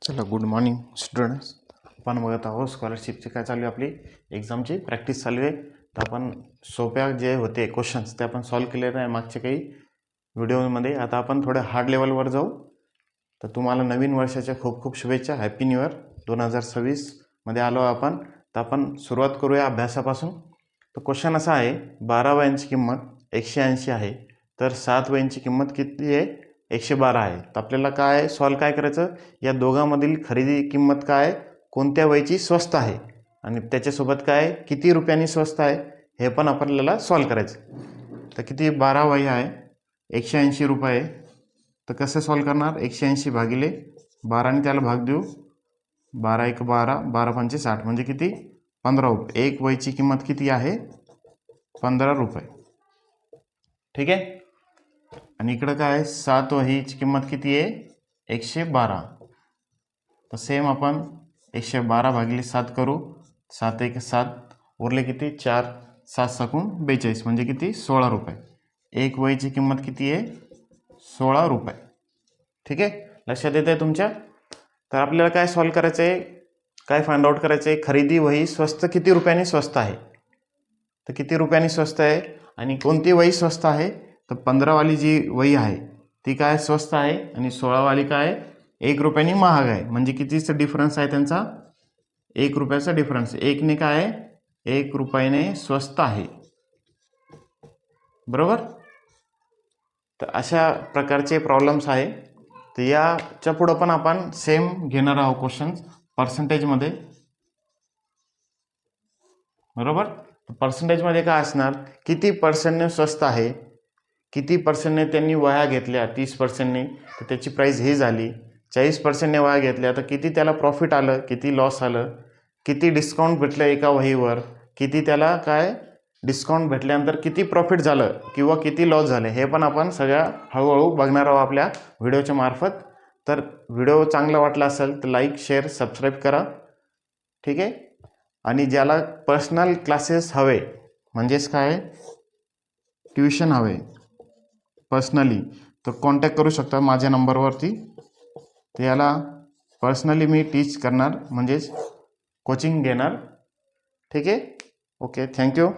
चला, good morning students. आपण बघत आहोत स्कॉलरशिपची काय चालू आहे, आपली एक्झामची प्रॅक्टिस चालू आहे. तर आपण सोप्या जे होते क्वेश्चन्स ते आपण सॉल्व्ह केलेले आहे मागच्या काही व्हिडिओमध्ये. आता आपण थोड्या हार्ड लेवलवर जाऊ. तर तुम्हाला नवीन वर्षाच्या खूप खूप शुभेच्छा. हॅपी न्यू इयर 2026 आलो आपण. तर आपण सुरुवात करूया अभ्यासापासून. तर क्वेश्चन असा आहे, 12 वयांची किंमत 180 आहे, तर 7 वयांची किंमत किती आहे? 112 आहे. तर आपल्याला काय सॉल्व्ह काय करायचं, या दोघांमधील खरेदी किंमत काय, कोणत्या वयाची स्वस्त आहे आणि त्याच्यासोबत काय किती रुपयांनी स्वस्त आहे हे पण आपल्याला सॉल्व्ह करायचं. तर किती 12 वय आहे, 180 रुपये. तर कसं सॉल्व्ह करणार? 180 भागिले 12 त्याला भाग देऊ. 12 1 12, 12 5 60, म्हणजे किती? 15 रुपये. एक वयची किंमत किती आहे? 15 रुपये. ठीक आहे. आणि इकडं काय 7 वहीची किंमत किती आहे? 112. तर सेम आपण 112 भागिले 7 करू. 7 1 7, उरले किती? 4 7 सकून 42, म्हणजे किती? 16 रुपये. एक वहीची किंमत किती आहे? 16 रुपये. ठीक आहे, लक्षात येत आहे तुमच्या? तर आपल्याला काय सॉल्व्ह करायचं आहे, काय फाइंड आउट करायचं आहे? खरेदी वही स्वस्त किती रुपयांनी स्वस्त आहे. तर किती रुपयांनी स्वस्त आहे आणि कोणती वही स्वस्त आहे? तर 15वाली जी वही आहे ती काय स्वस्त आहे आणि 16वाली काय 1 रुपयानी महाग आहे. म्हणजे कितीचा डिफरन्स आहे त्यांचा? 1 रुपयाचा डिफरन्स. एकने काय आहे? 1 रुपयाने स्वस्त आहे. बरोबर. तर अशा प्रकारचे प्रॉब्लेम्स आहे. तर याच्या पुढं पण आपण सेम घेणार आहोत क्वेश्चन्स पर्सेंटेजमध्ये. बरोबर. पर्सेंटेजमध्ये काय असणार? किती पर्सेंटने स्वस्त आहे, किती पर्सेंटने त्यांनी वह्या घेतल्या. 30%ने तर त्याची प्राईस ही झाली. 40%ने वह्या घेतल्या तर किती त्याला प्रॉफिट आलं, किती लॉस आलं, किती डिस्काउंट भेटलं एका वहीवर, किती त्याला काय डिस्काउंट भेटल्यानंतर किती प्रॉफिट झालं किंवा किती लॉस झाले, हे पण आपण सगळ्या हळूहळू बघणार आहोत आपल्या व्हिडिओच्या मार्फत. तर व्हिडिओ चांगला वाटला असेल तर लाईक शेअर सबस्क्राईब करा. ठीक आहे. आणि ज्याला पर्सनल क्लासेस हवे, म्हणजेच काय ट्युशन हवे पर्सनली, तर कॉन्टॅक्ट करू शकता माझ्या नंबरवरती. तर याला पर्सनली मी टीच करणार, म्हणजेच कोचिंग घेणार. ठीक आहे. Okay, thank you.